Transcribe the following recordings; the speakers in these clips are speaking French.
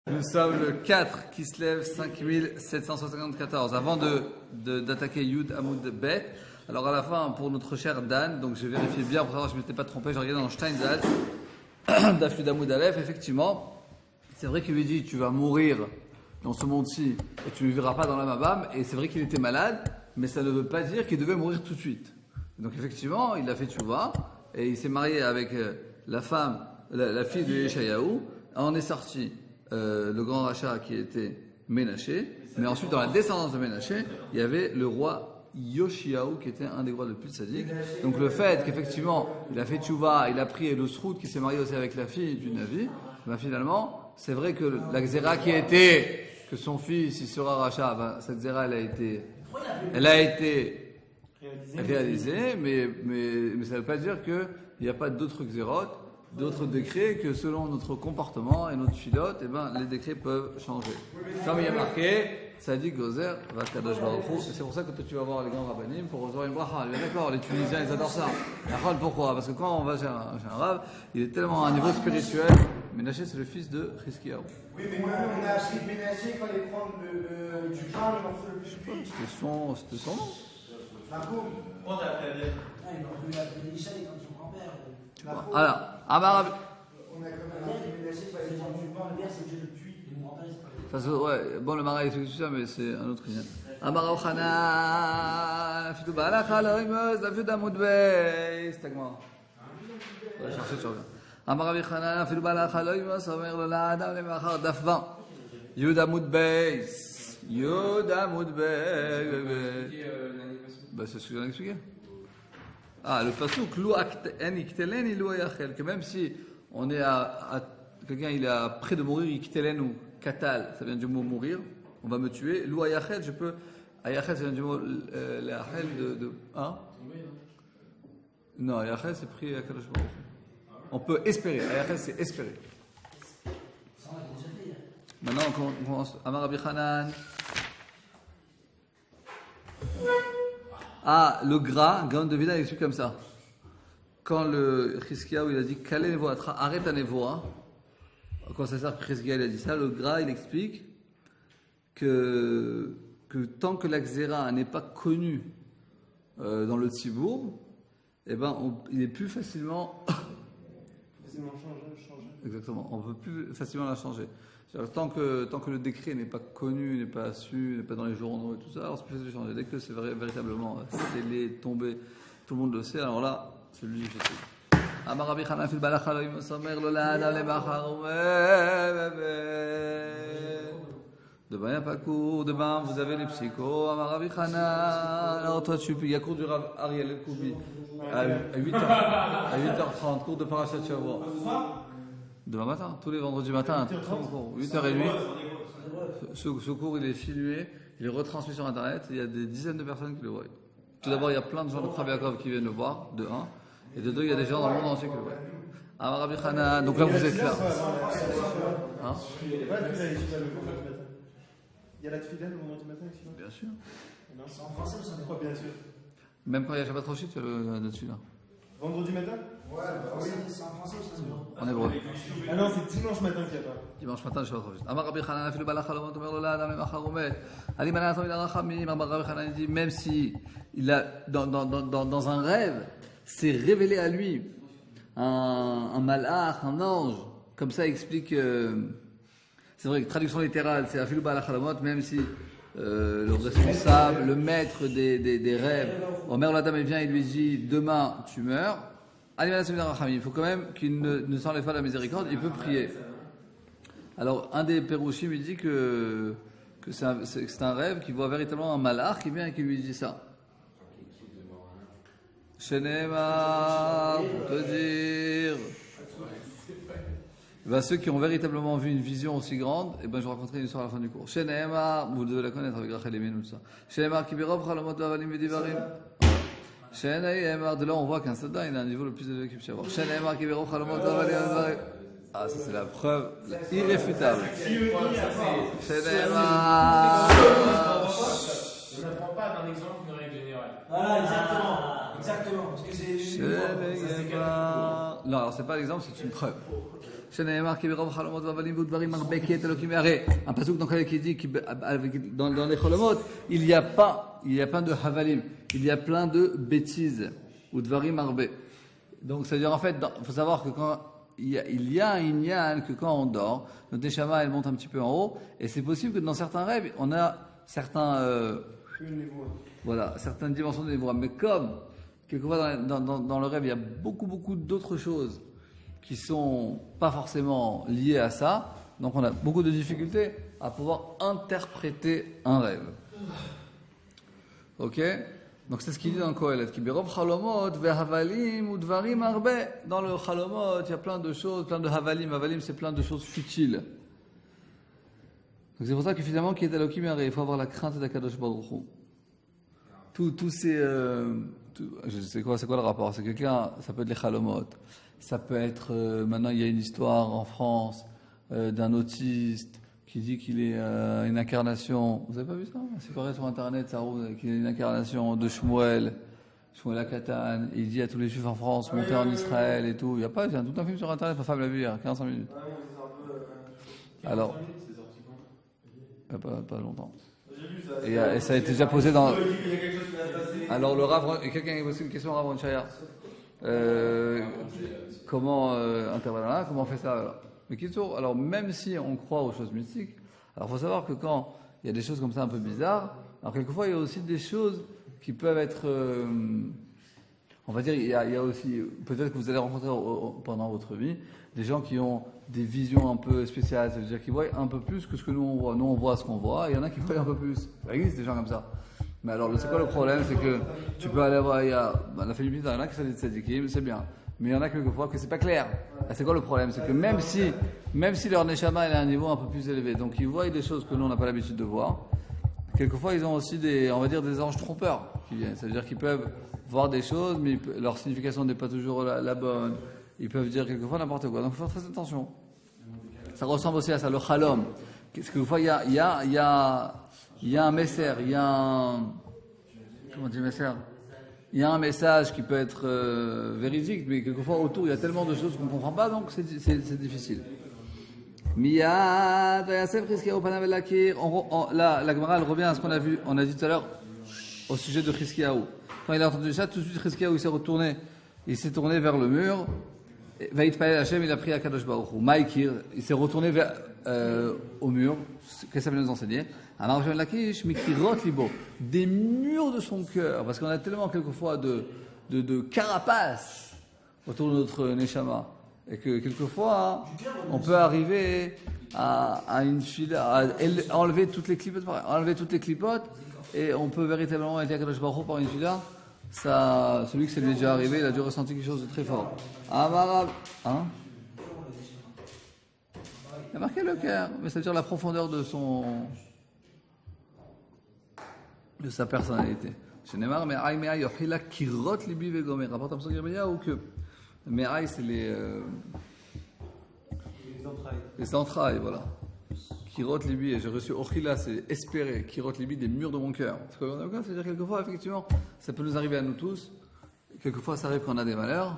Nous sommes le 4 qui se lève 5774. Avant d'attaquer Yud Amoud Bet, alors à la fin, pour notre cher Dan, donc j'ai vérifié bien pour savoir si je ne m'étais pas trompé, j'ai regardé dans Steinsaltz, d'Af Yud Amoud Aleph, effectivement, c'est vrai qu'il lui dit tu vas mourir dans ce monde-ci et tu ne vivras pas dans la Mabam, et c'est vrai qu'il était malade, mais ça ne veut pas dire qu'il devait mourir tout de suite. Donc effectivement, il a fait tchouva et il s'est marié avec la femme, la fille de Yeshayahu. On est sorti le grand rachat qui était Ménaché, mais ensuite dans la descendance de Ménaché, il y avait le roi Yoshiahu qui était un des rois les plus sadiques. Donc le fait qu'effectivement il a fait tchouva, il a pris le Srout qui s'est marié aussi avec la fille du Navi, ben finalement c'est vrai que la Xéra qui était que son fils il sera rachat, ben, cette Xéra elle a été réalisée, mais ça ne veut pas dire qu'il n'y a pas d'autres xérotes, d'autres décrets, que selon notre comportement et notre filote, eh ben, les décrets peuvent changer. Comme il y a marqué, Tzadik Gozer, Vakadosh Baruch Hu, c'est pour ça que toi tu vas voir les grands rabbinim pour recevoir une bracha. D'accord, les Tunisiens ils adorent ça. Pourquoi? Parce que quand on va chez un rab, il est tellement à un niveau spirituel. Ménaché c'est le fils de Chizkiyahu. Oui, mais Ménaché, il fallait prendre du pain, le morceau le plus petit. C'était son nom. Prends ta planète. Il m'a appelé Michel comme son grand-père. Alors, Amarabi. On a quand même appris Ménaché, il fallait prendre du pain, le père c'est Dieu le puits, et mon grand-père c'est pas Ouais, bon, le marais, c'est tout ça, mais c'est un autre lien. Amara Ochana, Fitou Balacha, Lorimos, la Fitou Amoud Bey, c'est moi. Je vais chercher, tu reviens. Amara Bichana, Fitou Balacha, Lorimos, Omer Lola, Adam, le Machar, Daf 20. Yud Amoud Bey. Yud Amoud Bey. Bah, c'est ce que j'en ai expliqué. Le pasuk, Lou en iktelen, Lou ayachel, que même si on est quelqu'un il est près de mourir, iktelen ou katal, ça vient du mot mourir, on va me tuer. Lou ayachel, je peux. Ayachel, ça vient du mot l'ayachel de. Hein? Non, ayachel, c'est pris à Kadosh Baruch Hu. On peut espérer. Ayachel, c'est espérer. Maintenant, on commence. Amar Rabbi Hanan. Le gras de Vida, il explique comme ça. Quand le Chizkiyahu il a dit Kalé Nevoatra, arrête à Nevoa, quand ça sert que Chizkiyahu il a dit ça, le gras il explique que tant que la Xéra n'est pas connue dans le Tzibour, eh ben, il est plus facilement. changer. Exactement, on peut plus facilement la changer. Tant que le décret n'est pas connu, n'est pas su, n'est pas dans les journaux et tout ça, alors c'est plus facile de changer. Dès que c'est véritablement scellé, tombé, tout le monde le sait, alors là, c'est lui qui fait. Amar Rabbi Hanan fil balacha lo yimosamer lo la'adam lemachar demain il n'y a pas cours, demain vous avez les psychos. Amar Rabbi Hanan, alors toi il y a cours du Rav Ariel El Koubi à 8h30, cours de Parashat Shavua. Demain matin, tous les vendredis matin, très bon cours, 8h30. Ce cours, il est filmé, il est retransmis sur Internet, il y a des dizaines de personnes qui le voient. Tout d'abord, il y a plein de gens de Krabiakov qui viennent le voir, de 1, et de 2, il y a des gens dans le monde entier qui le voient. Amar Rabbi Hanan, donc là vous êtes là. Hein? Il y a la tefila le vendredi matin ici? Bien sûr. C'est en français ou ça n'est pas Bien sûr. Même quand il y a Shabbat Roshit, tu as le dessus là. Vendredi matin? Ouais, oui. C'est en français ou ça n'est pas En hébreu. Ah non, c'est dimanche matin qu'il n'y a pas. Dimanche matin, je vais Roshit. Amar Rabbi Hanan, fil balacha lo tomer lo la'adam lemachar umet. Ali manat min arachamim. Amar Rabbi Hanan dit même si il a dans un rêve, c'est révélé à lui un malach, un ange. Comme ça explique. C'est vrai que traduction littérale, c'est afil balacha lo même si le responsable, le maître des rêves, Omer l'Adam, il vient, il lui dit demain tu meurs. Il faut quand même qu'il ne s'enlève pas de la miséricorde, il peut prier. Alors, un des Pérouchim, il dit que c'est un rêve qui voit véritablement un malach qui vient et qui lui dit ça. Shenema, pour te dire. Ceux qui ont véritablement vu une vision aussi grande, je vous raconterai une histoire à la fin du cours. Shenema, vous devez la connaître avec Rachel et Menou, tout ça. Shenema, Kibirov, Chalamot, Avalim, Vedivarim. Shenema, de là on voit qu'un soldat il a un niveau le plus élevé qu'il puisse y avoir. Shenema, Kibirov, Chalamot, Avalim, Vedivarim. Ça c'est la preuve irréfutable. Shenema. Je ne prends pas d'un exemple une règle générale. Voilà, exactement. Parce que c'est. Non, alors c'est pas l'exemple, c'est une preuve. Sheneemar ki berov chalomot vavalim vudvarim arbeki et Elokim Yareh. Un pasuk dans lequel il dit dans les chalomot, il y a plein de havalim, il y a plein de bêtises, udvarim arbe. Donc c'est-à-dire en fait, il faut savoir que quand il y a un inyan que quand on dort, notre neshama elle monte un petit peu en haut, et c'est possible que dans certains rêves, on a certains certaines dimensions de névoie. Mais comme quelquefois dans le rêve, il y a beaucoup d'autres choses qui sont pas forcément liées à ça, donc on a beaucoup de difficultés à pouvoir interpréter un rêve. Ok? Donc c'est ce qu'il dit dans le Kohelet. Ki berov chalomot vehavalim udvarim arbe. Dans le chalomot, il y a plein de choses, plein de havalim. Havalim, c'est plein de choses futiles. Donc c'est pour ça que finalement, qui est Elokim Yareh, il faut avoir la crainte d'Akadosh Baruch Hu. Tous ces, c'est quoi le rapport? C'est quelqu'un, ça peut être les chalomot, ça peut être, maintenant il y a une histoire en France d'un autiste qui dit qu'il est une incarnation. Vous avez pas vu ça? C'est pareil sur internet, ça roule, qu'il est une incarnation de Shmuel Akatan. Il dit à tous les juifs en France, montez en Israël et tout. Il y a pas, il y a tout un film sur internet, ma femme l'a vu il y a 15 minutes. Alors, pas longtemps. Et ça a été déjà posé dans. Alors le Rav, quelqu'un a posé une question au Rav Ronchaya. Comment intervenir là? Comment on fait ça alors? Mais alors même si on croit aux choses mystiques, alors il faut savoir que quand il y a des choses comme ça un peu bizarres, alors quelquefois il y a aussi des choses qui peuvent être, on va dire, il y a aussi, peut-être que vous allez rencontrer pendant votre vie, des gens qui ont des visions un peu spéciales, c'est-à-dire qu'ils voient un peu plus que ce que nous on voit. Nous on voit ce qu'on voit, et il y en a qui voient un peu plus. Ça existe des gens comme ça. Mais alors, c'est quoi le problème? C'est que tu peux aller voir, la Philippine, il y en a qui sont des tzadikim, c'est bien. Mais il y en a quelquefois que c'est pas clair. C'est quoi le problème? C'est que même si leur neshama est à un niveau un peu plus élevé, donc ils voient des choses que nous on n'a pas l'habitude de voir, quelquefois ils ont aussi des anges trompeurs qui viennent. C'est-à-dire qu'ils peuvent voir des choses, mais leur signification n'est pas toujours la bonne. Ils peuvent dire quelquefois n'importe quoi. Donc il faut faire très attention. Ça ressemble aussi à ça, le chalom. Parce que quelquefois il y a un messer, il y a un... Comment on dit messer? Il y a un message qui peut être véridique, mais quelquefois autour il y a tellement de choses qu'on ne comprend pas, donc c'est difficile. Miyad, Yasef, Chizkiyahu, Panav el Lakir. Là, la Gemara, elle revient à ce qu'on a vu, on a dit tout à l'heure, au sujet de Chizkiyahu. Quand il a entendu ça, tout de suite Chizkiyahu il s'est tourné vers le mur. Vaïtpalel Hashem, il a pris Akadosh Baruch Hu. Maïkir, il s'est retourné au mur. Qu'est-ce que ça veut nous enseigner? Alors, je Lakish, Mikirot Libo, des murs de son cœur, parce qu'on a tellement quelquefois de carapace autour de notre neshama, et que quelquefois on peut arriver à une fila, à enlever toutes les clipotes, et on peut véritablement être Akadosh Baruch Hu par une fila. Ça, celui que ça lui est déjà arrivé, il a dû ressentir quelque chose de très fort. Amarab, hein? Il a marqué le cœur, mais c'est-à-dire la profondeur de sa personnalité. Je n'ai marre, mais aïe, mais aïe, yochila kirot libi vegomer. Rapporte un peu ou que mais aïe, c'est les entrailles, voilà. Kirot libi, et j'ai reçu ochila, c'est espérer. Kirot libi, des murs de mon cœur. C'est-à-dire quelquefois, effectivement, ça peut nous arriver à nous tous. Quelquefois, ça arrive quand on a des malheurs,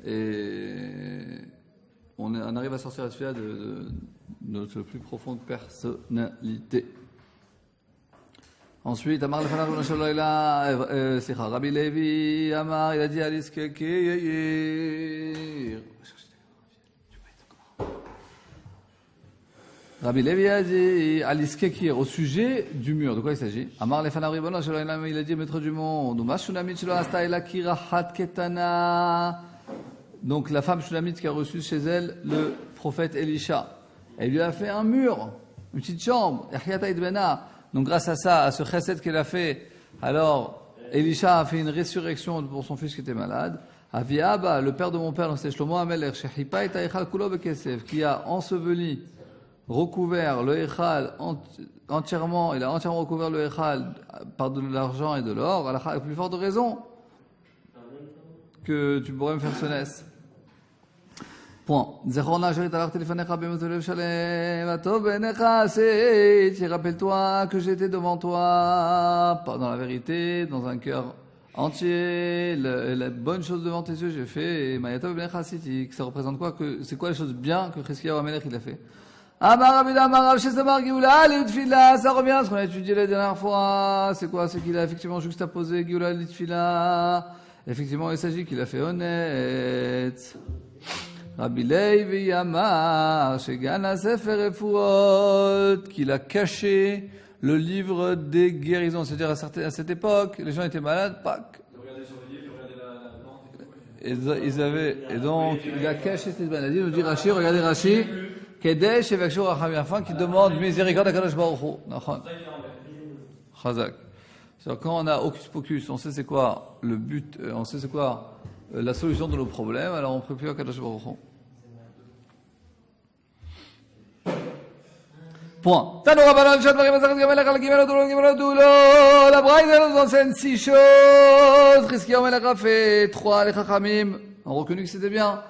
et on arrive à sortir la fila de notre plus profonde personnalité. Ensuite, Amar Rabbi Levi, Amar, il a dit Alice Kekir. Rabbi Levi a dit Alice Kekir au sujet du mur. De quoi il s'agit? Amar Lefana Ribono, il a dit maître du monde. Donc la femme Shulamite qui a reçu chez elle le prophète Elisha. Elle lui a fait un mur, une petite chambre. Donc grâce à ça, à ce chesed qu'elle a fait, alors Elisha a fait une résurrection pour son fils qui était malade. Aviaba, le père de mon père, c'est Shlomo Amelech, qui a enseveli, recouvert le Echal entièrement, il a entièrement recouvert le Echal par de l'argent et de l'or, à la plus forte raison que tu pourrais me faire ce nez. Point. Rappelle-toi que j'étais devant toi, dans la vérité, dans un cœur entier, la bonne chose devant tes yeux, j'ai fait, et Mayatov ben Chassiti, ça représente quoi c'est quoi les choses bien que Chizkiyahu Amelech il a fait? Amar Rabbi Amar Rav Shesamar Geoula Litfila, ça revient à ce qu'on a étudié la dernière fois, c'est quoi? C'est qu'il a effectivement juxtaposé Geoula Litfila, effectivement il s'agit qu'il a fait honnête. Rabbi Levi Amar Shegana Sefer Refuot, qu'il a caché le livre des guérisons, c'est-à-dire à cette époque, les gens étaient malades, pac. Et donc, il a caché cette maladie, nous dit Rashi, regardez Rashi, Kedesh et Vekshur Rachamim, afin qu'il demande miséricorde à Kadosh Baruch Hu. Chazak. C'est-à-dire, quand on a hocus pocus, on sait c'est quoi le but, on sait c'est quoi la solution de nos problèmes, alors on prie plus à Kadosh Baruch Hu. Point. La Braïda nous enseigne 6 choses. Chizkiyahu Amelech a fait 3, les Chachamim ont reconnu que c'était bien.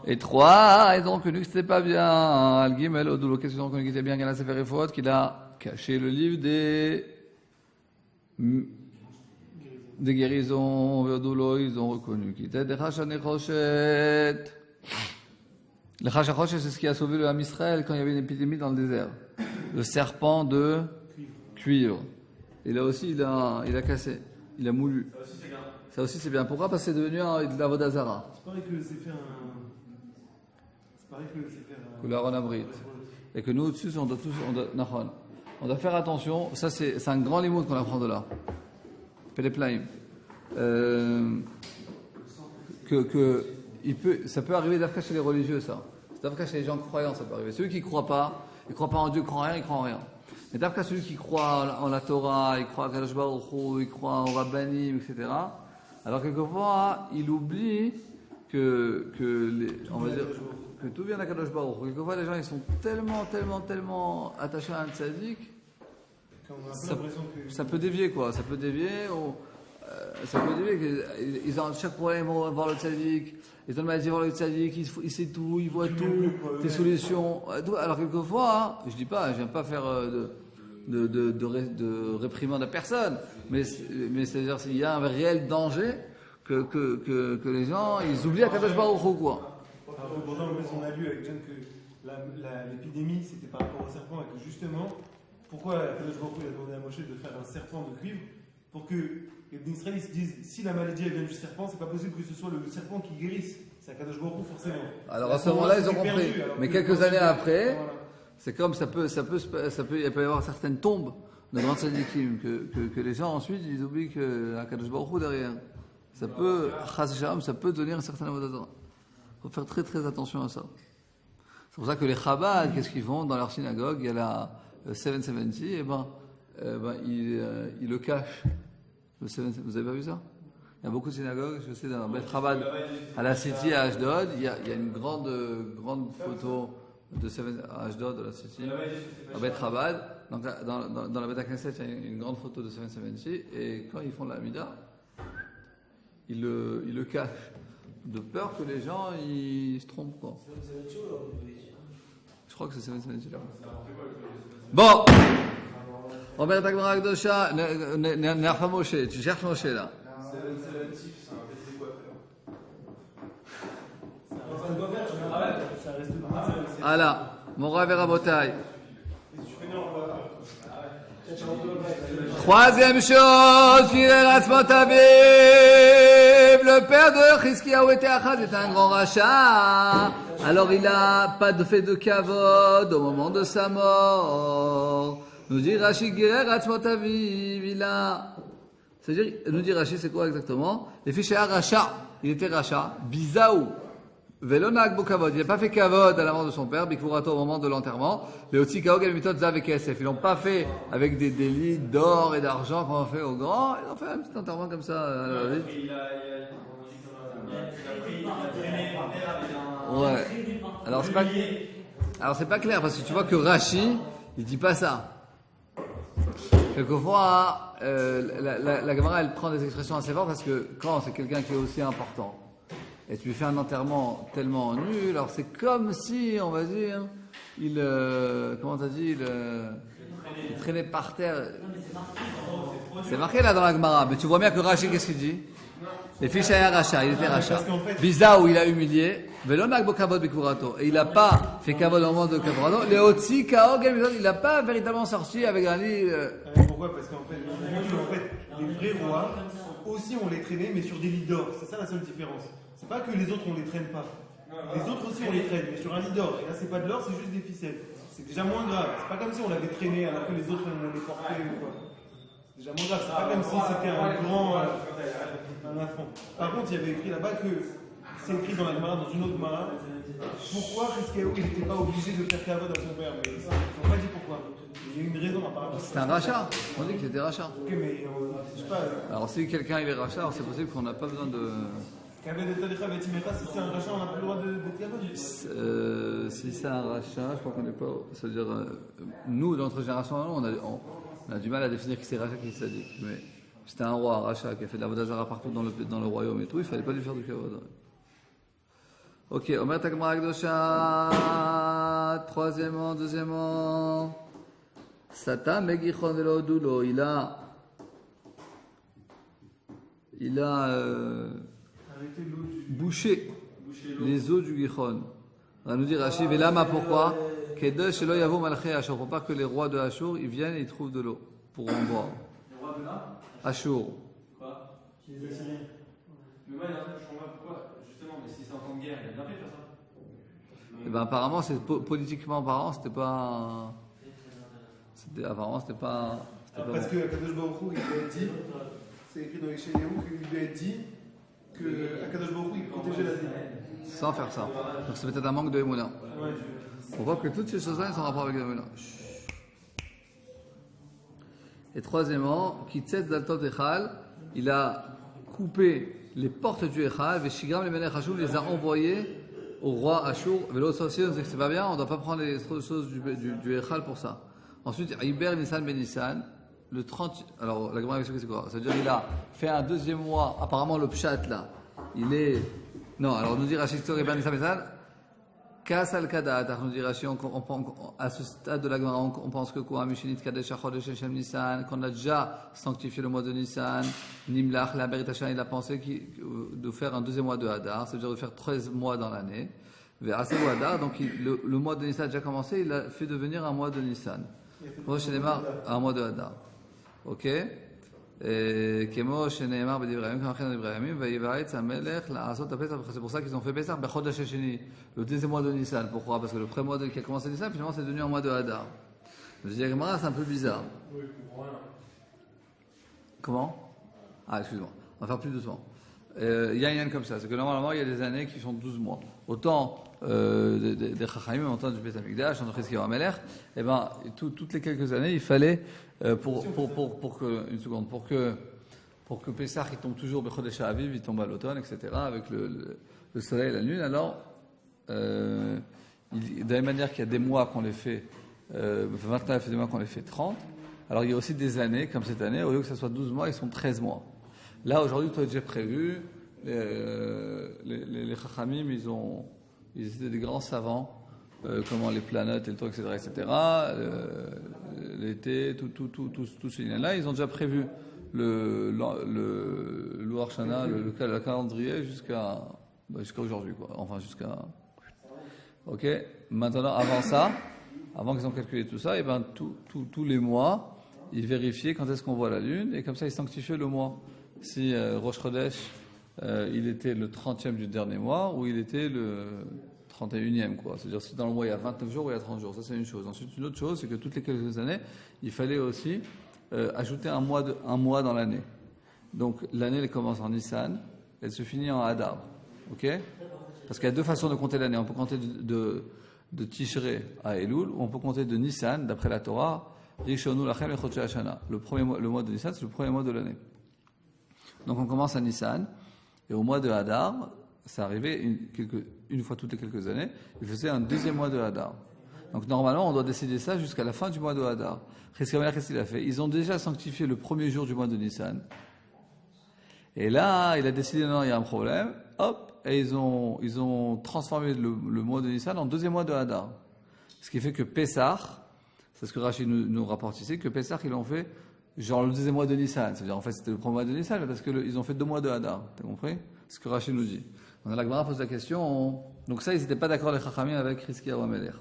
Et 3, ils ont reconnu que c'était pas bien. Al Gimel, Odulo, qu'est-ce qu'ils ont reconnu qu'il était bien? Qu'il a Sefer Refuot, qu'il a caché le livre des guérisons. Odulo, ils ont reconnu qu'il était des Chachanechoshet. Le Chachachoshet, c'est ce qui a sauvé le Ham Israël quand il y avait une épidémie dans le désert. Le serpent de cuivre. Et là aussi, il a cassé. Il a moulu. Ça aussi, c'est bien. Pourquoi? Parce que c'est devenu de la Vodazara. C'est pareil que c'est faire Que l'Aaron Abrit. Et que nous, au-dessus, on doit faire attention. Ça, c'est un grand limoud qu'on apprend de là. Péléplaïm. Ça peut arriver d'Afka chez les religieux, ça. D'Afka chez les gens croyants, ça peut arriver. Ceux qui ne croient pas en Dieu, ils croient en rien. Mais d'Afka celui qui croit en la Torah, il croit à Kadosh Baruch Hu, il croit en Rabbanim, etc. Alors quelquefois, il oublie que tout vient d'Akadosh Baruch Hu. Quelquefois, les gens ils sont tellement attachés à un tzaddik, ça peut dévier quoi. Ça peut dévier. Ils ont chaque problème, ils vont voir le tzaddik. Ils ont le maladie voir le tzaddik, il sait tout, il voit tout, tes solutions. Alors quelquefois, je dis pas, j'aime pas faire de réprimande à personne, mais c'est-à-dire s'il y a un réel danger que les gens ils oublient à Kadosh Baruch Hu quoi. Pourtant, on a lu avec John que l'épidémie c'était par rapport au serpent et que justement, pourquoi Kadosh Baruch Hu a demandé à Moshe de faire un serpent de cuivre pour que les Israéliens se disent si la maladie elle vient du serpent, c'est pas possible que ce soit le serpent qui guérisse. C'est à Kadosh Baruch Hu forcément. Alors à ce moment-là, ils ont compris. Mais quelques années après, c'est comme il peut y avoir certaines tombes de grands tzadikim que les gens ensuite ils oublient que à Kadosh Baruch Hu derrière. Ça peut devenir un certain avodah. Il faut faire très très attention à ça. C'est pour ça que les Chabad, qu'est-ce qu'ils font dans leur synagogue? Il y a la 770, ils le cachent. Vous avez pas vu ça? Il y a beaucoup de synagogues, je sais, dans Beth Chabad, à la City, à Ashdod, il y a une grande photo de Ashdod, de la City, à Beth Chabad. Donc, dans la Beth Knesset, il y a une grande photo de 770, et quand ils font la Hamida, ils le cachent, de peur que les gens ils se trompent. Quoi. Je crois que c'est 770 là. Bon! Robert Tagmar Akdosha, Nerfa Moshe, tu cherches Moshe là. Voilà, mon Rav et Rabotai. Troisième chose, le père de Chizkiyahu était Achaz, était un grand rachat. Alors il n'a pas de fait de kavod au moment de sa mort. Nous dit Rashi Girer Atzmot Aviv, il a. C'est-à-dire, nous dit Rashi, c'est quoi exactement? Les fichiers rachat, il était rachat, bizaou. Velonak Bokavod, il n'a pas fait kavod à la mort de son père, Bikvurato au moment de l'enterrement. Les Otsi Kaog et Mitot Zav et KSF. Ils l'ont pas fait avec des délits d'or et d'argent qu'on a fait aux grands. Ils ont fait un petit enterrement comme ça. Ouais. Alors c'est pas clair parce que tu vois que Rashi, il dit pas ça. Quelquefois, la Gemara elle prend des expressions assez fortes parce que quand c'est quelqu'un qui est aussi important. Et tu lui fais un enterrement tellement nul, alors c'est comme si, on va dire, comment t'as dit, il traînait par terre. C'est marqué là dans la Gemara, mais tu vois bien que Rashi, qu'est-ce qu'il dit? Les fiches à Racha, il était Racha. Visa où il a humilié, Velonak Bokavod Bekurato. Et il n'a pas fait Kavod au moment de Kavrato. Les Otsi, Kao, il n'a pas véritablement sorti avec un lit. Pourquoi? Parce qu'en fait, les vrais rois, aussi on les traînait, mais sur des lits d'or. C'est ça la seule différence. C'est pas que les autres on les traîne pas. Les autres aussi on les traîne, mais sur un lit d'or. Et là c'est pas de l'or, c'est juste des ficelles. C'est déjà moins grave. C'est pas comme si on l'avait traîné alors que les autres on les portait ou quoi. C'est déjà moins grave. C'est pas comme si c'était un grand. Un affront. Par contre, il y avait écrit là-bas que c'est écrit dans la Gemara, dans une autre Gemara. Pourquoi Chizkiyahu il n'était pas obligé de faire Kavod à son père? Mais ils n'ont pas dit pourquoi. Il y a une raison apparemment. C'était un rachat. On dit qu'il était rachat. Ok, mais je sais pas. Alors si quelqu'un il est rachat, c'est possible qu'on n'a pas besoin de. Kavod et Talicha Betimeta, si c'est un rachat, on n'a plus le droit de Kavod. Si c'est un rachat, je crois qu'on n'est pas. C'est-à-dire, nous, dans notre génération, on a du mal à définir qui c'est rachat, qui c'est sadique. Mais c'était un roi, un rachat, qui a fait de la vodazara partout dans le royaume et tout, il fallait pas lui faire du kavod. Ok, Omer Takmar Akdosha, troisièmement, deuxièmement. Satan Megichon Velo Dulo, il a bouché les eaux du Gichon. On va nous dire Rashi, Velama pourquoi? Kedosh Shelo Yavo Malchei Ashur, pour pas que les rois de Ashur ils viennent et ils trouvent de l'eau pour en boire. Les rois de là Ashur. Quoi? Les Assyriens. Mais moi, je comprends pas pourquoi. Justement, mais si c'est en temps de guerre, il a bien fait de faire ça. Et ben apparemment, politiquement parlant, c'était pas. Apparemment, c'était pas. Parce que Akadosh Baruch Hu, il lui a dit, c'est écrit dans les Yeshayahu qu'il lui a dit que Akadosh Baruch Hu, il protégeait la ville. Sans faire ça. Donc c'est peut-être un manque de Emouna. Ouais, On voit que toutes ces choses-là, elles sont en rapport avec Emouna. Et troisièmement, Kitsetz Daltot Echal, il a coupé les portes du Echal, Veshigram les Melech Ashur, les a envoyés au roi Ashur. Vélo aussi, on dit que c'est pas bien, on ne doit pas prendre les choses du Echal pour ça. Ensuite, Iber Nissan Ben Nissan, le 30. Alors, la Gemara c'est quoi? Ça veut dire qu'il a fait un deuxième mois, apparemment le Pshat là, il est. Non, alors nous dit Rachid Tzor Iber Nissan Ben Nissan, Kas al Kadat, nous dit Rachid, à ce stade de la Gemara, on pense que quoi? Mishinit Kadesh Achodesh Shem Nissan, qu'on a déjà sanctifié le mois de Nissan, Nimlach, la Beritachan, il a pensé de faire un deuxième mois de Hadar, c'est-à-dire de faire 13 mois dans l'année. Vers Hadar, donc le mois de Nissan a déjà commencé, il a fait devenir un mois de Nissan. Rosh Neymar, un mois de Hadar. Ok? Kemo Sheneymar B'Divrayim, comme après dans Ibrahim, Vaïvaït, Samelech, la Asot Pesach, c'est pour ça qu'ils ont fait Pesach, Bechodesh Sheni, le deuxième mois de Nissan. Pourquoi? Parce que le premier mois qui a commencé Nissan, finalement, c'est devenu un mois de Hadar. Je dis, c'est un peu bizarre. Oui, je comprends rien. Comment? Ah, excuse-moi. On va faire plus doucement. Il y a une comme ça, c'est que normalement, il y a des années qui font 12 mois. Autant des Chachamim, autant du Beth Amikdash, en Chizkiyahu HaMelech, et ben, toutes les quelques années, il fallait, pour que Pessah il tombe toujours Bechodesh Aviv, il tombe à l'automne, etc., avec le soleil et la lune, alors, de la même manière qu'il y a des mois qu'on les fait, 29 et des mois qu'on les fait 30, alors il y a aussi des années, comme cette année, au lieu que ce soit 12 mois, ils sont 13 mois. Là, aujourd'hui, tout est déjà prévu. Les Chachamim, ils étaient des grands savants, comment les planètes et le temps, etc. L'été, tout ce là ils ont déjà prévu le Louar Shana, le calendrier jusqu'à aujourd'hui, quoi. Enfin, jusqu'à. Ok. Maintenant, avant qu'ils ont calculé tout ça, et ben tous les mois, ils vérifiaient quand est-ce qu'on voit la lune, et comme ça, ils sanctifiaient le mois. Si Rosh Chodesh, il était le 30e du dernier mois, ou il était le 31e, quoi. C'est-à-dire si dans le mois il y a 29 jours ou il y a 30 jours, ça c'est une chose. Ensuite, une autre chose, c'est que toutes les quelques années, il fallait aussi ajouter un mois dans l'année. Donc l'année, elle commence en Nissan, elle se finit en Hadar. Ok? Parce qu'il y a deux façons de compter l'année. On peut compter de Tishrei à Elul, ou on peut compter de Nissan, d'après la Torah, Rishonu Lachem et Chodshei Hashana. Le mois de Nissan, c'est le premier mois de l'année. Donc on commence à Nissan, et au mois de Hadar, ça arrivait une fois toutes les quelques années, il faisait un deuxième mois de Hadar. Donc normalement, on doit décider ça jusqu'à la fin du mois de Hadar. Qu'est-ce qu'il a fait? Ils ont déjà sanctifié le premier jour du mois de Nissan. Et là, il a décidé, non, il y a un problème, hop, et ils ont transformé le mois de Nissan en deuxième mois de Hadar. Ce qui fait que Pessah, c'est ce que Rachid nous rapporte ici, que Pessah, ils l'ont fait genre le deuxième mois de Nissan. C'est-à-dire, en fait, c'était le premier mois de Nissan, mais parce qu'ils ont fait 2 mois de Hadar. T'as compris? Ce que Rachid nous dit. Donc, la Gemara pose la question. Donc, ça, ils n'étaient pas d'accord, les Chachamim, avec Chizkiyahu Amelech.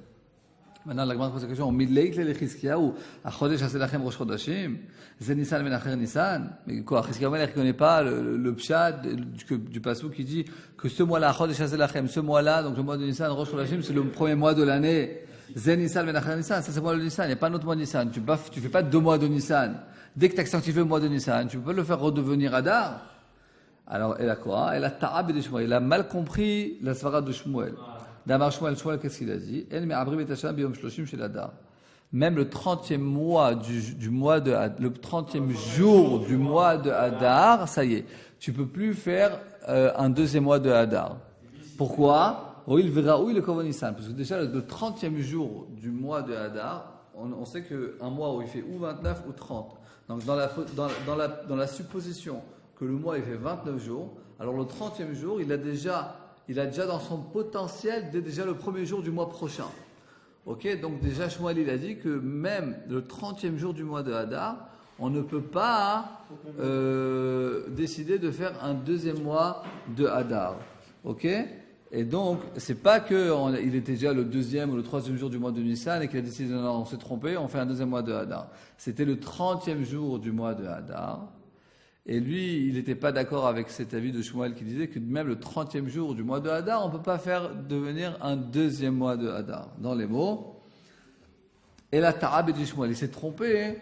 Maintenant, la Gemara pose la question. Midleik le Chizkiyahu, Achodesh Haselachem Rosh Chodashim, Zen Nissan Menacher Nissan. Mais quoi, Chizkiyahu Amelech ne connaît pas le pshat du passou qui dit que ce mois-là, Achodesh Haselachem, ce mois-là, donc le mois de Nissan, Rosh Chodashim, c'est le premier mois de l'année. Zen Nissan Menacher Nissan, ça c'est le mois de Nissan. Il n'y a pas un autre mois de Nissan. Tu fais pas 2 mois de Nissan. Dès que tu as sanctifié le mois de Nissan, tu peux pas le faire redevenir Hadar. Alors, elle a quoi? Elle a Ta'ab et Shmuel. Elle a mal compris la svara de Shmuel. D'Amar Shmuel, qu'est-ce qu'il a dit? Elle met Abri Betasham Biyom Shloshim chez l'Adar. Même le 30e mois du mois de le 30e jour du mois de Hadar, ça y est. Tu peux plus faire un deuxième mois de Hadar. Pourquoi? Il verra où il est Kovon Nissan. Parce que déjà, le 30e jour du mois de Hadar, on sait qu'un mois où il fait ou 29 ou 30. Donc, dans la supposition que le mois il fait 29 jours, alors le 30e jour, il a déjà dans son potentiel déjà le premier jour du mois prochain. Ok, donc déjà Shmuel il a dit que même le 30e jour du mois de Hadar, on ne peut pas décider de faire un deuxième mois de Hadar. Ok, et donc c'est pas que il était déjà le 2e ou le 3e jour du mois de Nissan et qu'il a décidé non, on s'est trompé, on fait un deuxième mois de Hadar. C'était le 30e jour du mois de Hadar. Et lui, il n'était pas d'accord avec cet avis de Shmuel qui disait que même le 30e jour du mois de Hadar, on ne peut pas faire devenir un deuxième mois de Hadar. Dans les mots, et la Ta'ab et Shmuel, il s'est trompé. Hein.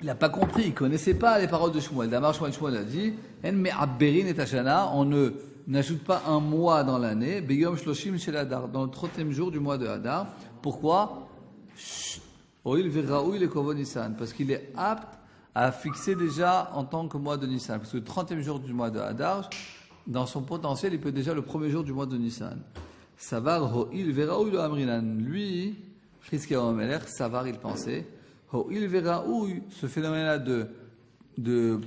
Il n'a pas compris, il ne connaissait pas les paroles de Shmuel. D'Amar Shmuel a dit, En me'abberin et Tashana, on n'ajoute pas un mois dans l'année, Beyom Shloshim chez l'Hadar, dans le 30e jour du mois de Hadar. Pourquoi? Oil veraoui le Kovon Nissan, parce qu'il est apte à fixer déjà en tant que mois de Nissan. Parce que le 30e jour du mois de Hadar, dans son potentiel, il peut déjà le premier jour du mois de Nissan. Savar ho'il veraoui le amrinan. Lui, Chizkiyahu Amelech, Savar, il pensait, ho'il veraoui, ce phénomène-là de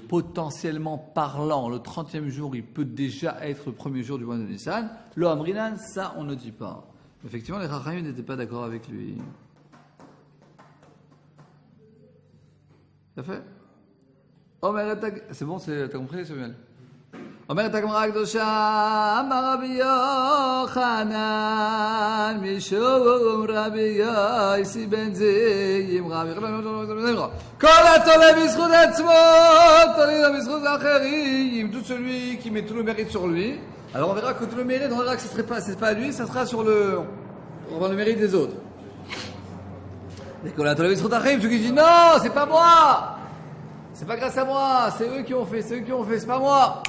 potentiellement parlant, le 30e jour, il peut déjà être le premier jour du mois de Nissan. Le amrinan, ça, on ne dit pas. Effectivement, les Chachamim n'étaient pas d'accord avec lui. Ça fait? C'est bon, t'as compris, Samuel? אומרת הגמרא הקדושה, אמר רבי יוחנן, משום רבי יוסי בן זמרה, כל התולה בזכות עצמו, תולה בזכות האחרים, tout celui qui met tout le mérite sur lui. Alors on verra que tout le mérite, on verra que c'est pas lui, ça sera sur le mérite des autres. Et qu'on a tolé b'zchut achim, celui qui dit non, c'est pas moi, c'est pas grâce à moi, c'est eux qui ont fait, c'est pas moi.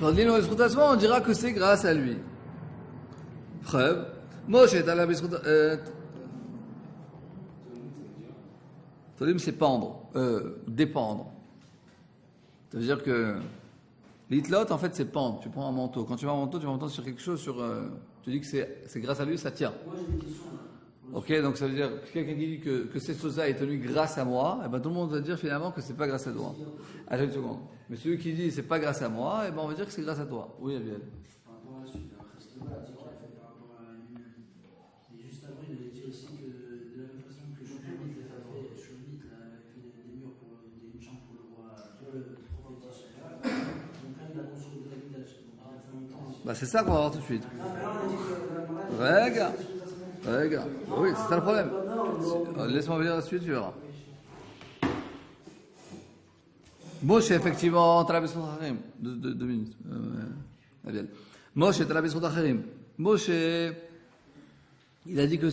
On dira que c'est grâce à lui. Preuve. Moshe est allé à b'zchut. Tolim, c'est pendre, dépendre. Ça veut dire que l'itlot, en fait, c'est pendre. Tu prends un manteau. Quand tu vas un manteau, tu vas monter sur quelque chose, tu dis que c'est grâce à lui, ça tient. Ok, donc ça veut dire que quelqu'un qui dit que cette chose-là est tenue grâce à moi, et ben tout le monde va dire finalement que c'est pas grâce à toi. Attends une seconde. Mais celui qui dit c'est pas grâce à moi, et ben on va dire que c'est grâce à toi. Oui, Aviel. Par rapport à la suite, Christophe a dit qu'il a fait par rapport à lui-même. Et juste après, il avait dit aussi que de la même façon que Shlomo a fait, Shlomo avait fait des murs pour une chambre pour le roi, pour le prophète Israël. Donc là, il a construit des habitations. Donc il a fait longtemps. Bah c'est ça qu'on va voir tout de suite. Ah, mais là, on a dit que Regarde. Oui, c'est ça le problème. Laisse-moi dire la suite, tu verras. Moshe, effectivement, Talab B'zchut Acharim. 2 minutes. Moshe, Talab B'zchut Acharim. Moshe, il a dit que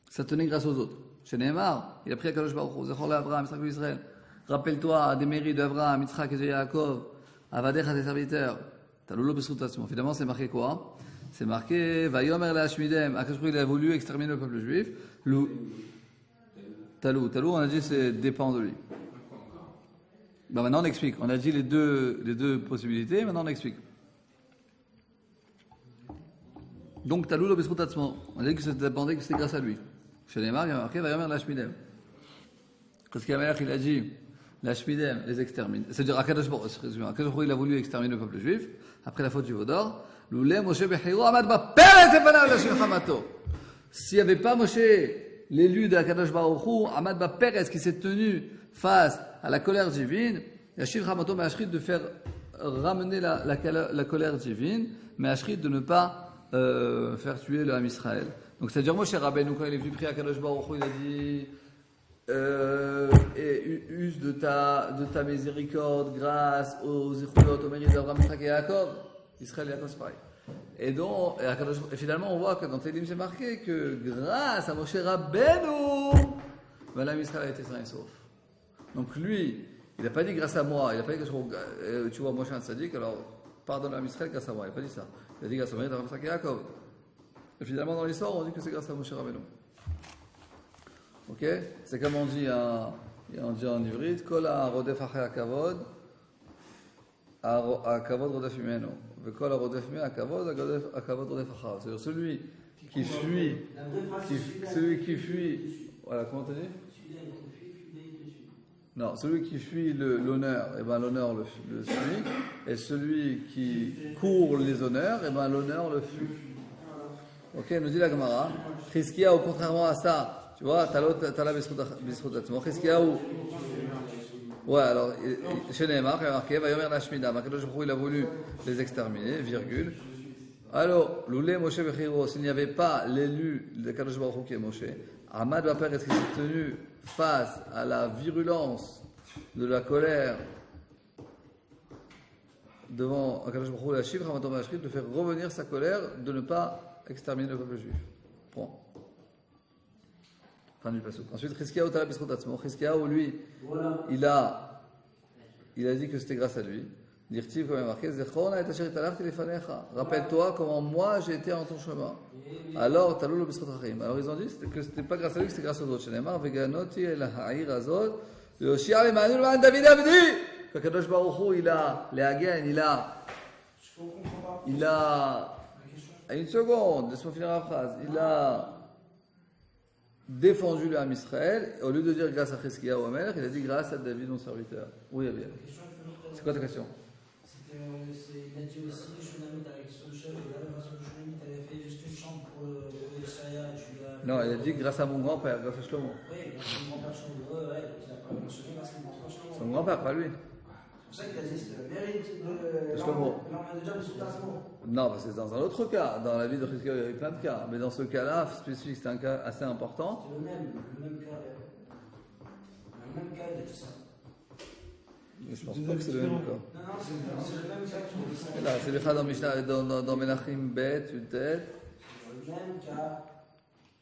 ça tenait grâce aux autres. Chez Nehemar, il a pris à Kadosh Baruch Hu, Zechor l'Abraham, Yitzhak Israël. Rappelle-toi des mérites d'Abraham, Yitzhak et de Yaakov, Avadecha tes serviteurs. Taloulo B'zchut Atzmo. Finalement, c'est marqué quoi? C'est marqué Vayomer Lashmidem. Akash il a voulu exterminer le peuple juif. Talou, on a dit c'est dépend de lui. Ben maintenant on explique. On a dit les deux possibilités. Maintenant on explique. Donc Talou le b'zchut atzmo. On a dit que ça dépendait que c'était grâce à lui. Chez Neymar il y a marqué Vayomer Lashmidem. Parce qu'il il a dit Lashmidem les extermine. C'est-à-dire Akash il a voulu exterminer le peuple juif après la faute du Vaudor. S'il n'y avait pas Moshe, l'élu de la Kadosh Baruch Hu, Ahmad Ba Perez, qui s'est tenu face à la colère divine, Yashiv Hamato Me'ashrit de faire ramener la colère divine, mais Ashrit de ne pas faire tuer le Ham Israël. Donc c'est-à-dire Moshe Rabbeinu, quand il est venu prier à Kadosh Baruch Hu, il a dit use de ta miséricorde grâce aux Zichuyot, aux mérites d'Abraham, Yitzhak et Yaakov. Israël et Yaakov, c'est pareil. Et finalement, on voit que dans Télim, c'est marqué que grâce à Moshe Rabbeinu, l'Am Israël a été sain et sauf. Donc lui, il n'a pas dit grâce à moi, il n'a pas dit que tu vois Moshe un tzaddik, alors pardonne l'Am Israël grâce à moi, il n'a pas dit ça. Il a dit grâce à Moshe Rabbeinu et Yaakov. Et finalement, dans l'histoire, on dit que c'est grâce à Moshe Rabbeinu. Ok? C'est comme on dit en ivrite, Kol ha'rodef achei hakavod, hakavod rodef mimeno. Vekol ha'rodef me hakavod, hakavod rodef achav. C'est-à-dire celui qui fuit, voilà, comment t'as dit? Non, celui qui fuit l'honneur, et ben l'honneur le suit, et celui qui court les honneurs, et ben l'honneur le fuit. Ok, nous dit la Gemara, Chizkiyahu, contrairement à ça, tu vois, t'as la Bisrout Atzmo, Chizkiyahu, ouais, alors, chez Nehemar, il y a marqué, Vayomer Nashmida, Makadosh Baruch Hu, il a voulu les exterminer, virgule. Alors, Loulé Moshe Bechiro, s'il n'y avait pas l'élu de Kadosh Baruch Hu qui est Moshe, Ahmad Baper, est-ce qu'il s'est tenu face à la virulence de la colère devant Kadosh Baruch Hu, la Shiv, Hamatom Hashrit, de faire revenir sa colère, de ne pas exterminer le peuple juif. Point. Fin du passage. Ensuite, Chizkiyahu Tala Bisrout Atzmo. Chizkiyahu, lui, il a dit que c'était grâce à lui. Dirtiv, comme il est marqué, Zechron et Asher Italachti Lefanecha. Rappelle-toi comment moi j'ai été en ton chemin. Alors, Talou le Bisrout Achim. Alors, ils ont dit que c'était pas grâce à lui, que c'était grâce aux autres. Shenemar, Veganoti el Ha'ir Azot, Yoshia le Manu le David Abdi. Quand Kadosh Baruch Hu, il a, les Hagen, il a, une seconde, laisse-moi finir la phrase. Il a défendu le Ham Israël, au lieu de dire grâce à Chizkiyahu Omer, il a dit grâce à David, mon serviteur. Oui, bien. C'est quoi ta question? Il a dit aussi, Shunamit avec Solchel, et de la même façon que Shunamit avait fait juste une chambre pour le Yeshaya et Julia. Non, il a dit grâce à mon grand-père, grâce à Shlomo. Oui, grâce à mon grand-père Shlomo, ouais, donc il n'a pas mentionné grâce à mon grand-père Shlomo. Son grand-père, pas lui. C'est pour ça qu'il a dit c'était le mérite de Shlomo. l'armée de Dieu de Soutasmo. Non, parce que c'est dans un autre cas. Dans la vie de Chizkiyahu, il y avait plein de cas. Mais dans ce cas-là, spécifique, c'est un cas assez important. C'est le même cas. Le même cas, il a dit ça. Mais je pense pas que c'est le même cas. Non, c'est le même cas qui dit ça. Là, c'est le cas dans Mishnah, dans Menachim Bet, Utet. Le même cas.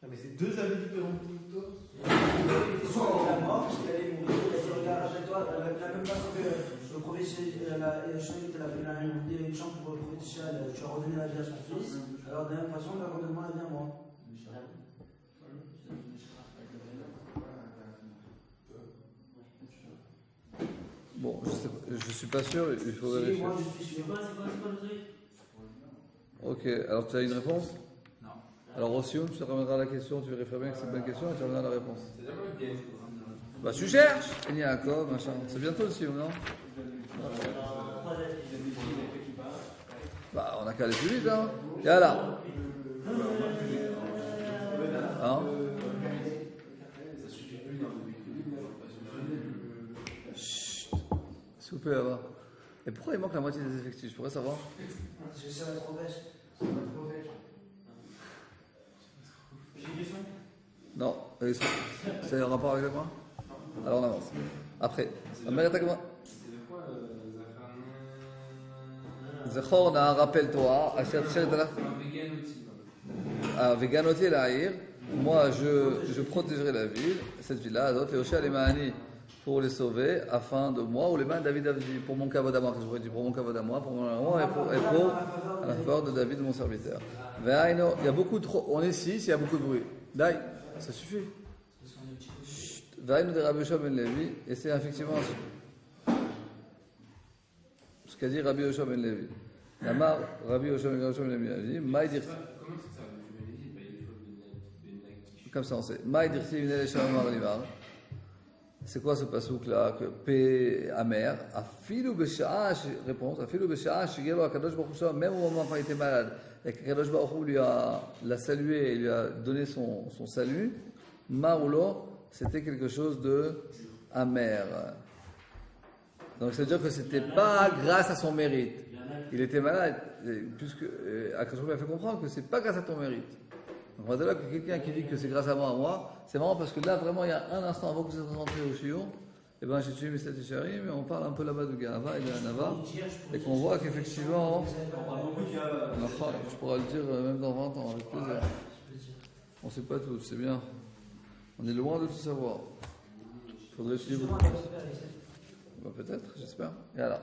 Ah, mais c'est deux avis différents. Il était sûr qu'il était mort, parce qu'il allait mourir. Il a dit regarde, rappelle-toi, de la même façon que le prophète, Shlomo, il a fait une chambre pour le prophète, tu as redonné la vie à son fils. Alors, de la même façon, redonne-moi la vie à moi. Bon, je suis pas sûr, il faut vérifier. Moi, je suis sûr. Ok, alors tu as une réponse? Non. Alors Rossium, tu te ramèneras la question, tu vérifieras bien que c'est une bonne question et tu ramèneras la réponse. Bah tu cherches. Il y a Yaakov, machin. C'est bientôt le Sioum, non? Bah on a qu'à aller plus vite, hein. Et là. Hein? Chut. S'il vous plaît, là-bas. Et pourquoi il manque la moitié des effectifs? Je pourrais savoir? Je sais la trop bêche. J'ai une question? Non. C'est un rapport avec moi? Alors on avance. Après. Comment? C'est de quoi Zechor, rappelle-toi. Veganoti l'Aïr. Moi, je protégerai la ville, cette ville-là, d'autres, et Oshia les Mahani, pour les sauver, afin de moi, ou les mains de David Avdi, pour mon kavod à moi, que je pourrais dire, pour mon kavod à moi, pour mon amour, et pour à la faveur de David, mon serviteur. Il y a beaucoup trop, on est 6, il y a beaucoup de bruit. Dai, ça suffit. Vaïno de Rabbi Yoshua ben Levi, et c'est effectivement ce qu'a dit Rabbi Yoshua ben Levi. Namar, Rabbi Yoshua ben Levi a dit, Maï dir. Comment c'est ça? Comme ça on sait. Maï dirti vinel shamar livar. C'est quoi ce pasouk là que paix amère? Afilu besha'a, réponse. Afilu besha'a, shigelo akadosh baruch Hu, même au moment où il était malade. et que Kadosh Baruch Hu l'a salué et lui a donné son salut, Maoulo, c'était quelque chose de amer. Donc ça veut dire que c'était pas grâce à son mérite. Il était malade, puisque Akadosh Baruch Hu lui a fait comprendre que c'est pas grâce à ton mérite. Donc on va dire là que quelqu'un qui dit que c'est grâce à moi, c'est marrant parce que là vraiment il y a un instant avant que vous êtes rentré au shiur, et ben j'ai tué Mistat Yesharim, mais on parle un peu là-bas de Gahava et de Hanava, et qu'on voit qu'effectivement, je pourrais le dire même dans 20 ans, avec plaisir. On ne sait pas tout, c'est bien. On est loin de tout savoir. Il faudrait suivre beaucoup plus. Bah, peut-être, j'espère. Et alors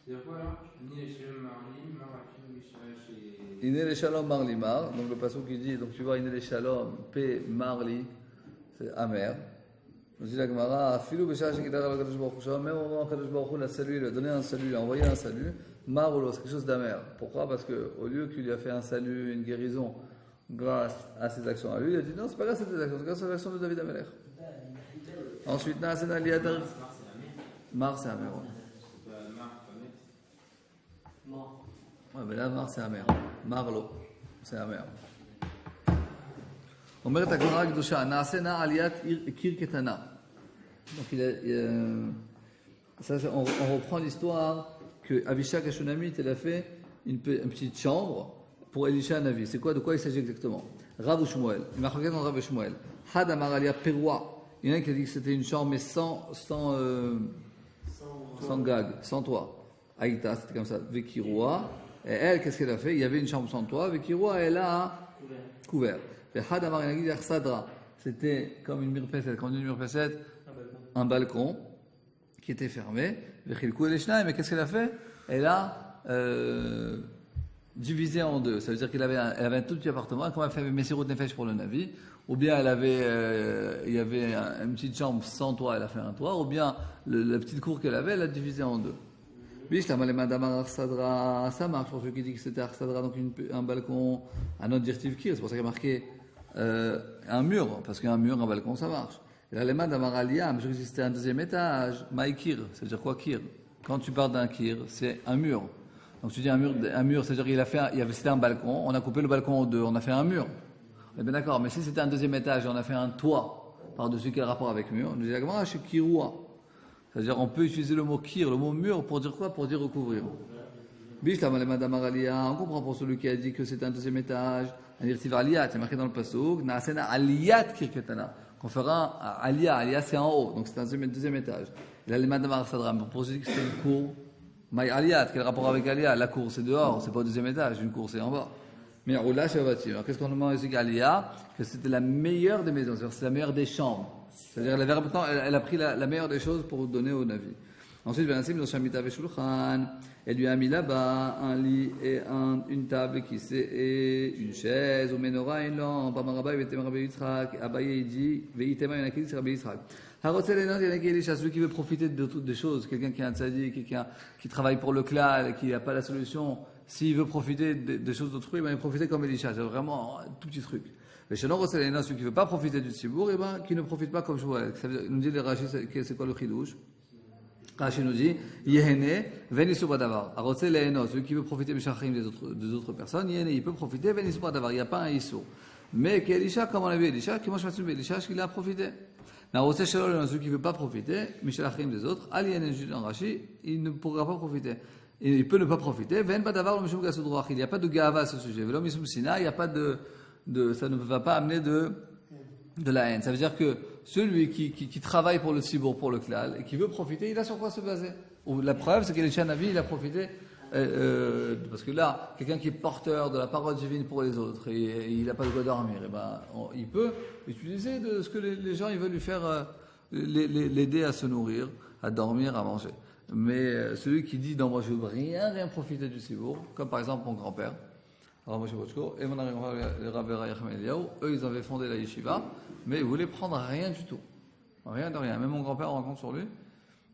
C'est-à-dire quoi là Ni les shalom marli, marakim, chez. Iné les shalom marli mar, donc le passage qui dit, donc tu vois, Iné les shalom, P marli, c'est amer. Nous dit la Gemara, Filou Béchar Shekidar al Kadosh Baruch Hu, même au moment où Kadosh Baruch Hu l'a salué, lui a donné un salut, lui a envoyé un salut, Maroulo, c'est quelque chose d'amer. Pourquoi? Parce qu'au lieu qu'il lui a fait un salut, une guérison, grâce à ses actions à lui, il a dit non, c'est pas grâce à tes actions, c'est grâce à l'action de David Amelech. Ensuite, Naasen Aliyadar. Mar, c'est amer. C'est pas Mar, pas Met. Ouais, mais là, Mar, c'est amer. Marlo, c'est amer. אומרת הגמרא הקדושה, נעשה נא עליית קיר קטנה. Donc on reprend l'histoire que Avishag Hashunamit, il a fait une petite chambre pour Elisha Navi. C'est quoi, de quoi il s'agit exactement? Rav ou Shmuel. Il m'a regardé dans Rav et Shmuel. Had Amar Aliyat Perwa. Il y en a un qui a dit que c'était une chambre mais sans gag, sans toit. Aïta, c'était comme ça. Vekirua. Et elle, qu'est-ce qu'elle a fait? Il y avait une chambre sans toit. Vekirua, elle a couvert. C'était comme une mirpeset. Quand on dit une mirpeset, un balcon qui était fermé. Mais qu'est-ce qu'elle a fait? Elle a divisé en deux. Ça veut dire qu'elle avait un tout petit appartement. Comme elle fait Messirut Nefesh pour le Navi, ou bien il y avait une petite chambre sans toit, elle a fait un toit, ou bien la petite cour qu'elle avait, elle a divisé en deux. Ça marche pour ceux qui disent que c'était Arsadra, donc un balcon, un autre directive Kir, c'est pour ça qu'il y a marqué un mur, parce qu'un mur, un balcon, ça marche. Et là, les mains d'Amaralia, mais je dis que c'était un deuxième étage, Maïkir, c'est-à-dire quoi Kir? Quand tu parles d'un Kir, c'est un mur. Donc tu dis un mur, c'est-à-dire c'était un balcon, on a coupé le balcon en deux, on a fait un mur. On est bien d'accord, mais si c'était un deuxième étage et on a fait un toit par-dessus, quel rapport avec mur? On dit ah, je suis Kiroua. C'est-à-dire on peut utiliser le mot Kir, le mot mur, pour dire quoi? Pour dire recouvrir. On comprend pour celui qui a dit que c'était un deuxième étage. C'est marqué dans le passouk, qu'on fera aliyah c'est en haut, donc c'est un deuxième étage. Et là, les madame Arsadra, pour celui qui c'est une cour, quel rapport avec aliyah? La cour c'est dehors, c'est pas au deuxième étage, une cour c'est en bas. Mais alors qu'est-ce qu'on demande ici qu'aliyah? Que c'était la meilleure des maisons, c'est la meilleure des chambres. C'est-à-dire elle a pris la meilleure des choses pour donner au Navi. Ensuite, elle lui a mis là-bas un lit et une table qui c'est et une chaise, ou menorah, une lampe. Amarabaï, Vetema Rabbi Yitzhak, Abaye dit, Veitema, il y en a qui disent Rabbi Yitzhak. Harotzel Enot, il y en a qui disent, celui qui veut profiter de toutes les choses, quelqu'un qui est un tzaddik, quelqu'un qui travaille pour le klal, qui n'a pas la solution, s'il veut profiter des choses d'autrui, il va profiter comme Elisha. C'est vraiment un tout petit truc. Mais chez nous, celui qui ne veut pas profiter du Tzibour, qui ne profite pas comme Shmuel. Nous dit les Rashi, c'est quoi le chidouche? Rashi nous dit, Yehene, venisu badavar. Arotzel le'eno, celui qui veut profiter des autres personnes, Yehene, il peut profiter, venisu badavar. Il n'y a pas un issou. Mais qu'Elisha, comme on a vu Elisha, qui moi je m'assume Elisha, qu'il a profité. Arotzel shalom, celui qui ne veut pas profiter, Michel Achim des autres, Ali Yehene, dans Rashi, il ne pourra pas profiter. Et il peut ne pas profiter, ven badavar, le mishum gasudroach. Il n'y a pas de gava à ce sujet. Velo misum sina, il n'y a pas ça ne va pas amener de la haine. Ça veut dire que celui qui travaille pour le Tzibour, pour le Klal, et qui veut profiter, il a sur quoi se baser. Ou la preuve, c'est qu'Elisha Navi, il a profité, parce que là, quelqu'un qui est porteur de la parole divine pour les autres, et il n'a pas de quoi dormir, et il peut utiliser de ce que les gens ils veulent lui faire, l'aider à se nourrir, à dormir, à manger. Mais celui qui dit, non, moi je ne veux rien profiter du Tzibour, comme par exemple mon grand-père, et mon arrière, le Rabbi Rayachim Eliyahu, eux ils avaient fondé la yeshiva, mais ils voulaient prendre rien du tout. Rien de rien. Même mon grand-père rencontre sur lui,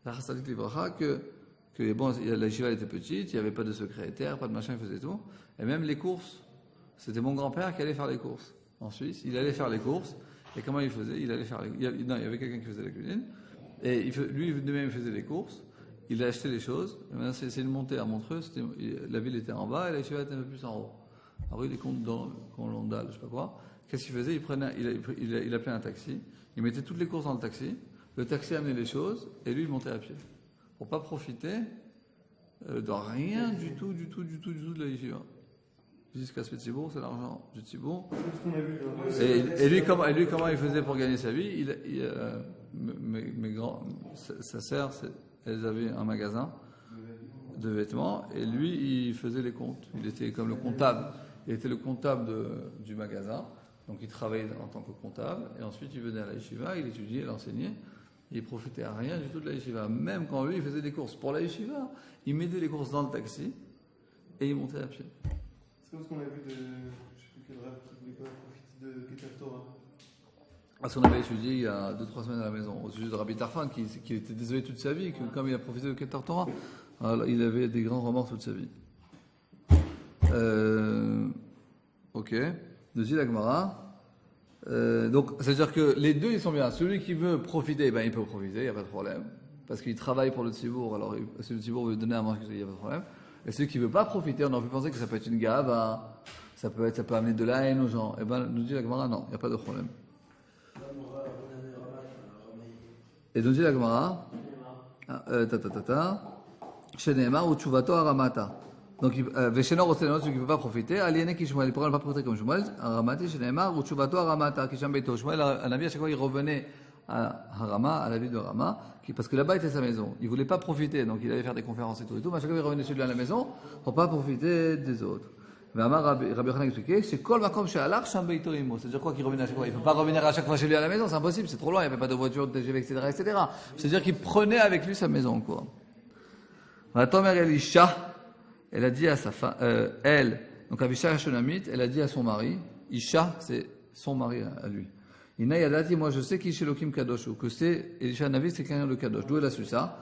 que bon, la yeshiva était petite, il n'y avait pas de secrétaire, pas de machin, il faisait tout. Et même les courses, c'était mon grand-père qui allait faire les courses. En Suisse, il allait faire les courses. Et comment il faisait? Il allait faire il y avait quelqu'un qui faisait la cuisine. Et lui, de même, il faisait les courses. Il a acheté les choses. Et maintenant, c'est une montée à Montreux. La ville était en bas et la yeshiva était un peu plus en haut. a rue des comptes dans Colondal, je sais pas quoi. Qu'est-ce qu'il faisait? Il appelait un taxi, il mettait toutes les courses dans le taxi amenait les choses, et lui il montait à pied. Pour pas profiter de rien du tout de la yeshiva. Jusqu'à ce Tzibour, c'est l'argent du Tzibour. Et lui, comment il faisait pour gagner sa vie? Sa sœur, elles avaient un magasin de vêtements, et lui, il faisait les comptes. Il était comme le comptable. Il était le comptable du magasin, donc il travaillait en tant que comptable, et ensuite il venait à la yeshiva, il étudiait, il enseignait. Il profitait à rien du tout de la yeshiva. Même quand lui, il faisait des courses pour la yeshiva, il mettait les courses dans le taxi et il montait à pied. C'est comme ce qu'on a vu de, je sais plus quel rap qui voulait pas profiter de Keter Torah. Parce qu'on avait étudié il y a 2-3 semaines à la maison au sujet de Rabbi Tarfan qui était désolé toute sa vie, que comme il a profité de Keter Torah, alors, il avait des grands remords toute sa vie. Ok. Deuxième Agmara. Donc, c'est-à-dire que les deux, ils sont bien. Celui qui veut profiter, ben, il peut profiter, il n'y a pas de problème. Parce qu'il travaille pour le Tzibour, alors si le Tzibour veut donner à manger, il n'y a pas de problème. Et celui qui ne veut pas profiter, on aurait pu penser que ça peut être une gave, ça peut amener de la haine aux gens. Et ben, nous dit la Gemara, non, il n'y a pas de problème. Et nous dit la Gemara, chez Neymar, ou Tchouvato Aramata. Donc, Veshenor Osenot, celui qui ne veut pas profiter, Aliéné Kishmael, il pourrait ne pas profiter comme Shmuel, Aramati, chez Neymar, ou Tchouvato Aramata, Kisham Beito. Shmuel, un avis, à chaque fois, il revenait à Harama, à la ville de Rama, parce que là-bas était sa maison. Il ne voulait pas profiter, donc il allait faire des conférences et tout. Mais à chaque fois, il revenait chez lui à la maison pour ne pas profiter des autres. Mais Rabbi Yochanan expliquait, c'est Kol Makom She'alach Sham Beito Imo. C'est-à-dire quoi qu'il revenait à chaque fois? Il ne peut pas revenir à chaque fois chez lui à la maison, c'est impossible, c'est trop loin, il n'y avait pas de voiture, de TGV, etc. C'est-à-dire qu'il prenait avec lui sa maison, quoi. La Tomer Elisha, elle a dit à sa femme, donc Avisha Hashonamit, elle a dit à son mari, Isha, c'est son mari à lui. Ina Yadati, moi je sais qui chez Lokim Kadosh, ou que c'est Elisha Navi, c'est quelqu'un de Kadosh. D'où elle a su ça?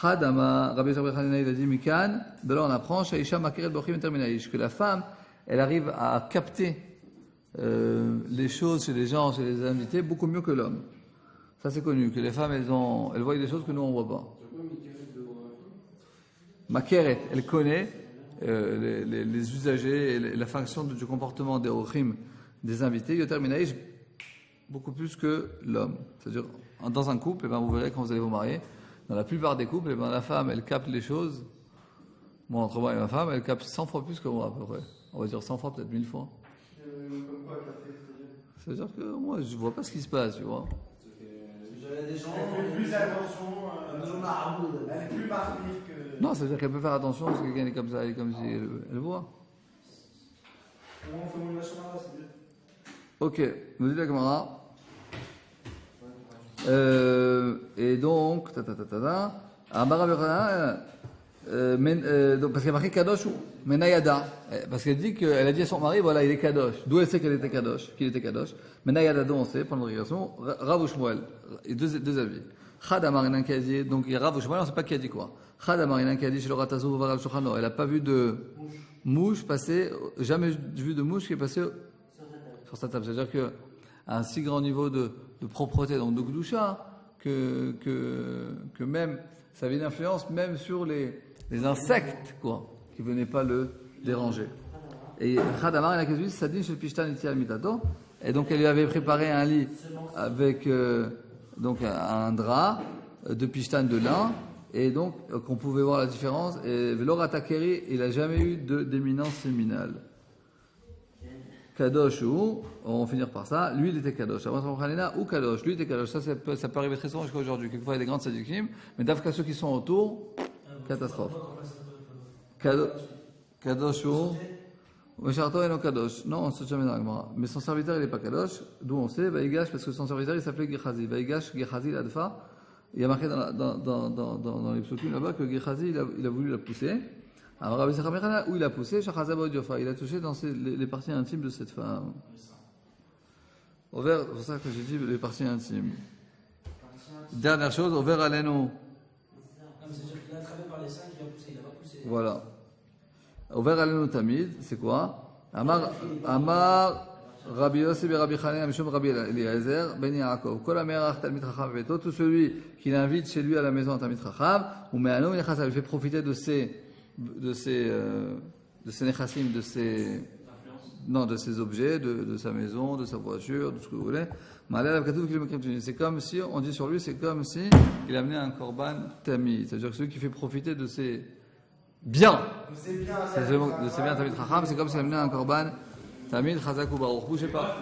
Hadama, Rabbi Yochanan, il a dit Mikan, de là on apprend, Shaisha Makeret Bochim Terminaïch, que la femme, elle arrive à capter les choses chez les gens, chez les invités, beaucoup mieux que l'homme. Ça c'est connu, que les femmes, elles voient des choses que nous on ne voit pas. Makeret, elle connaît les usagers et la fonction du comportement des Ochim, des invités, Yoterminaïch, beaucoup plus que l'homme. C'est-à-dire, dans un couple, vous verrez quand vous allez vous marier, dans la plupart des couples, la femme, elle capte les choses. Moi, entre moi et ma femme, elle capte 100 fois plus que moi, à peu près. On va dire 100 fois, peut-être 1000 fois. Comme quoi, capter, c'est-à-dire que moi, je vois pas ce qui se passe, tu vois. J'avais des gens elle fait plus attention, elle est plus marquée que. Non, c'est-à-dire qu'elle peut faire attention parce que quelqu'un est comme ça, elle est comme si elle voit. Comment on fait mon machin là, c'est bien. Ok, nous dit la Gemara. Et donc, donc parce qu'il y a marqué Kadosh ou Menayada. Parce qu'elle dit qu'elle a dit à son mari, voilà, il est Kadosh. D'où elle sait qu'il était Kadosh. Menayada, d'où on sait, pendant l'irrigation, Rav ou Shmuel. Deux avis. Chad Amarinan qui a dit, donc il y a Rav ou Shmuel, on ne sait pas qui a dit quoi. Chad Amarinan qui a dit, chez le Ratazou, Varal Shochano. Elle n'a pas vu de mouche passer, jamais vu de mouche qui est passée sur sa table. C'est-à-dire qu'à un si grand niveau de propreté, donc de Gdusha, que même, ça avait une influence même sur les insectes, quoi, qui ne venaient pas le déranger. Et Khadamar, il a dit, ça dit chez Pishtan Itial Mitato, et donc elle lui avait préparé un lit avec donc un drap de Pishtan de lin, et donc qu'on pouvait voir la différence. Et Velor Atakeri, il n'a jamais eu d'éminence séminale. Kadosh ou, on va finir par ça, lui il était Kadosh. Ou Kadosh, lui il était Kadosh. Ça peut arriver très souvent jusqu'à aujourd'hui. Quelquefois il y a des grandes sadikim, mais d'abord ceux qui sont autour, catastrophe. Kadosh ou, Mesharto et non Kadosh. Non, on ne sait jamais dans la Gemara. Mais son serviteur il n'est pas Kadosh, d'où on sait, Vaïgash, parce que son serviteur il s'appelait Gehazi. Vaïgash, Gehazi, l'Adfa. Il y a marqué dans les psukim là-bas que Gehazi il a voulu la pousser. Alors, Rabbi Sachamechana, où il a poussé, Shachazabot Yofa, il a touché dans les parties intimes de cette femme. C'est pour ça que j'ai dit les parties intimes. Dernière chose, au vers Aleno. C'est-à-dire qu'il a attrapé par les seins, il a poussé, il n'a pas poussé. Voilà. Au vers Aleno Tamid, c'est quoi? Amar Rabbi Yosef et Rabbi Chanan, Mishum Rabbi Eliezer, Ben Yaakov. Kol Amerach Talmid Chacham Veto, tout celui qui l'invite chez lui à la maison à Talmid Chacham, ou Me'ano, il fait profiter de ses nechassim, non, de ses objets, de sa maison, de sa voiture, de ce que vous voulez. C'est comme si, on dit sur lui, c'est comme si il amenait un korban tamid. C'est-à-dire que celui qui fait profiter de ses biens, de ses biens tamid chacham, c'est comme s'il amenait un korban tamid chazak ou baruch. Bougez pas.